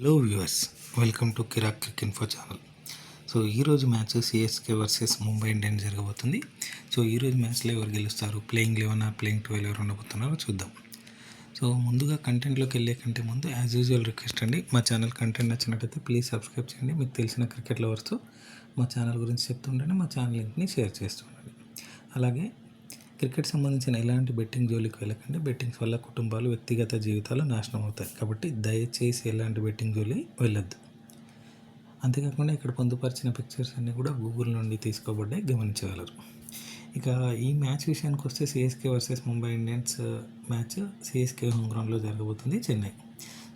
Hello viewers, welcome to Kirak Cric Info channel. So ఈరోజు match CSK versus Mumbai Indians జరగబోతుంది. So ఈరోజు మ్యాచ్లో ఎవరు గెలుస్తారు, ప్లేయింగ్ 11 ప్లేయింగ్ 12 ఎవరు ఉండబోతున్నారో చూద్దాం. సో ముందుగా కంటెంట్లోకి వెళ్ళే కంటే ముందు యాజ్ యూజువల్ రిక్వెస్ట్ అండి, మా ఛానల్ కంటెంట్ నచ్చినట్టయితే ప్లీజ్ సబ్స్క్రైబ్ చేయండి. మీకు తెలిసిన క్రికెట్ లవర్స్తో మా ఛానల్ గురించి చెప్తుండండి, మా ఛానల్ లింక్ని షేర్ చేస్తుండండి. అలాగే క్రికెట్ సంబంధించిన ఎలాంటి బెట్టింగ్ జోలికి వెళ్ళకండి. బెట్టింగ్స్ వల్ల కుటుంబాలు, వ్యక్తిగత జీవితాలు నాశనం అవుతాయి. కాబట్టి దయచేసి ఎలాంటి బెట్టింగ్ జోలి వెళ్ళొద్దు. అంతేకాకుండా ఇక్కడ పొందుపరిచిన పిక్చర్స్ అన్నీ కూడా గూగుల్ నుండి తీసుకోబడ్డాయి, గమనించగలరు. ఇక ఈ మ్యాచ్ విషయానికి వస్తే CSK versus Mumbai Indians match CSK home గ్రౌండ్లో జరగబోతుంది, చెన్నై.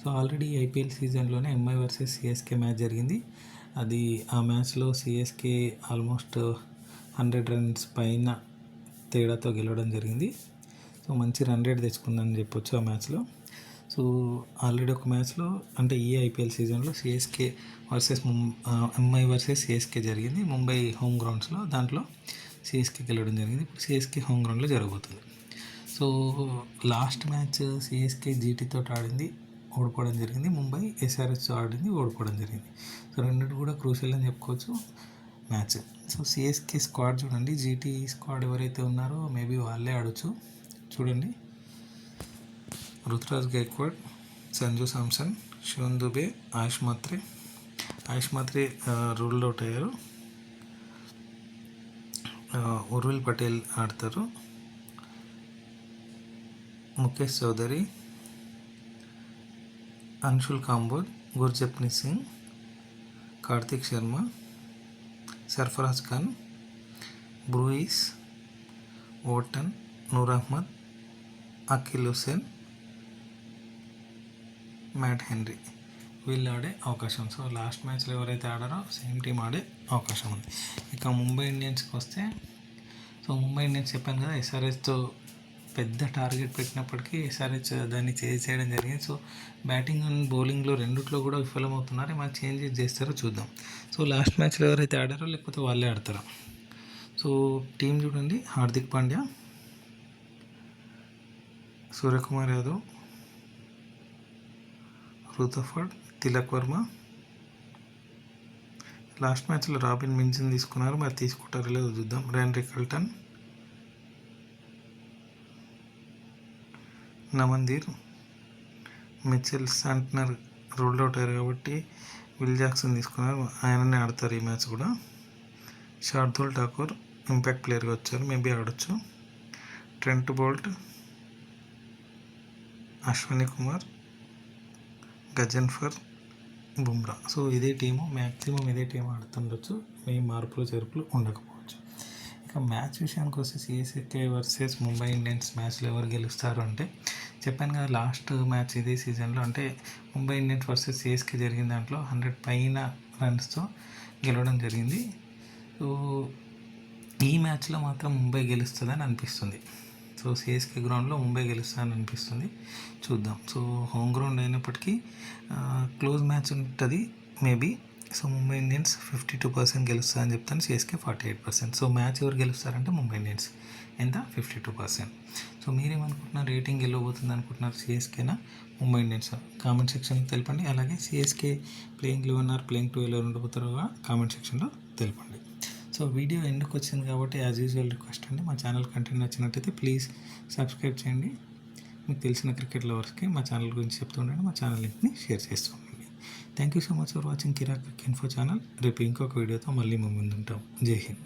సో ఆల్రెడీ ఐపీఎల్ సీజన్లోనే ఎంఐ వర్సెస్ సిఎస్కే మ్యాచ్ జరిగింది. అది ఆ మ్యాచ్లో సిఎస్కే ఆల్మోస్ట్ 100 రన్స్ పైన తేడాతో గెలవడం జరిగింది. సో మంచి రన్ రేట్ తెచ్చుకుందని చెప్పొచ్చు ఆ మ్యాచ్లో. సో ఆల్రెడీ ఒక మ్యాచ్లో అంటే ఈ ఐపీఎల్ సీజన్లో CSK versus MI versus CSK జరిగింది ముంబై హోమ్ గ్రౌండ్స్లో. దాంట్లో సిఎస్కే గెలవడం జరిగింది. ఇప్పుడు సిఎస్కే హోమ్ గ్రౌండ్లో జరగబోతుంది. సో లాస్ట్ మ్యాచ్ సిఎస్కే జీటీతో ఆడింది, ఓడిపోవడం జరిగింది. ముంబై ఎస్ఆర్హెచ్తో ఆడింది, ఓడిపోవడం జరిగింది. సో రెండింటి కూడా క్రూషియల్ అని చెప్పుకోవచ్చు మ్యాచ్. సో సిఎస్కే స్క్వాడ్ చూడండి, జీటీ స్క్వాడ్ ఎవరైతే ఉన్నారో మేబీ వాళ్ళే ఆడొచ్చు. చూడండి, రుతురాజ్ గైక్వాడ్, సంజు శాంసన్, శివన్ దుబే, ఆయుష్ మాత్రే రూల్డ్ అవుట్ అయ్యారు. ఉర్విల్ పటేల్ ఆడతారు, Mukesh Choudhary, Anshul Kamboj, Gurjapneet Singh, Kartik Sharma, Sarfaraz Khan, Brevis, Overton, Noor Ahmad, Akeal Hosein, Matt Henry వీళ్ళు ఆడే అవకాశం. సో లాస్ట్ మ్యాచ్లో ఎవరైతే ఆడారో సేమ్ టీం ఆడే అవకాశం ఉంది. ఇక ముంబై ఇండియన్స్కి వస్తే, సో ముంబై ఇండియన్స్ చెప్పాను కదా, ఎస్ఆర్హెచ్తో పెద్ద టార్గెట్ పెట్టినప్పటికీ ఎస్ఆర్హెచ్ దాన్ని చేయడం జరిగింది. సో బ్యాటింగ్ అండ్ బౌలింగ్లో రెండిట్లో కూడా విఫలమవుతున్నారు. ఏమైనా చేంజెస్ చేస్తారో చూద్దాం. సో లాస్ట్ మ్యాచ్లో ఎవరైతే ఆడారో లేకపోతే వాళ్ళే ఆడతారో. సో టీం చూడండి, హార్దిక్ పాండ్యా, సూర్యకుమార్ యాదవ్, రూతఫర్డ్, తిలక్ వర్మ. లాస్ట్ మ్యాచ్లో రాబిన్ మిన్స్ని తీసుకున్నారు, మరి తీసుకుంటారో లేదో చూద్దాం. Rain Rickelton, Naman Dhir, Mitchell Santner ruled out అయ్యారు కాబట్టి విల్ జాక్సన్ తీసుకున్నారు, ఆయననే ఆడతారు ఈ మ్యాచ్ కూడా. శార్దుల్ ఠాకూర్ ఇంపాక్ట్ ప్లేయర్గా వచ్చారు, మేబీ ఆడొచ్చు. Trent Boult, Ashwini Kumar, Ghazanfar, Bumrah. So ఇదే టీము, మ్యాక్సిమం ఇదే టీం ఆడుతుండొచ్చు, మీ మార్పులు చేర్పులు ఉండకపోవచ్చు. ఇక మ్యాచ్ విషయానికి వస్తే సిఎస్కే వర్సెస్ ముంబై ఇండియన్స్ మ్యాచ్లో ఎవరు గెలుస్తారు అంటే, చెప్పాను కదా లాస్ట్ మ్యాచ్ ఇదే సీజన్లో అంటే ముంబై ఇండియన్స్ వర్సెస్ సిఎస్కే జరిగిన దాంట్లో 100 పైన రన్స్తో గెలవడం జరిగింది. సో ఈ మ్యాచ్లో మాత్రం ముంబై గెలుస్తుందని అనిపిస్తుంది. సో సిఎస్కే గ్రౌండ్లో ముంబై గెలుస్తుందని అనిపిస్తుంది, చూద్దాం. సో హోమ్ గ్రౌండ్ అయినప్పటికీ క్లోజ్ మ్యాచ్ ఉంటుంది మేబీ. సో ముంబై ఇండియన్స్ 52% గెలుస్తుందని చెప్తాను, సిఎస్కే 48%. సో మ్యాచ్ ఎవరు గెలుస్తారంటే ముంబై ఇండియన్స్. ఎంత? 52%. సో మీరేమనుకుంటున్నారు, రేటింగ్ గెలవబోతుంది అనుకుంటున్నారు, సిఎస్కేనా ముంబై ఇండియన్స్? కామెంట్ సెక్షన్లో తెలపండి. అలాగే సిఎస్కే ప్లేయింగ్ 11 ప్లేయింగ్ 12 ఉండబోతారో కామెంట్ సెక్షన్లో తెలపండి. సో వీడియో ఎందుకు వచ్చింది కాబట్టి యాజ్ యూజువల్ రిక్వెస్ట్ అండి, మా ఛానల్ కంటెంట్ నచ్చినట్టయితే ప్లీజ్ సబ్స్క్రైబ్ చేయండి. మీకు తెలిసిన క్రికెట్ లవర్స్కి మా ఛానల్ గురించి చెప్తూ ఉండండి, మా ఛానల్ లింక్ని షేర్ చేస్తూ ఉండండి. Thank you so much for watching Kirak Cric Info channel. రేపు ఇంకొక వీడియోతో మళ్ళీ మేము ముందుంటాం. జై హింద్.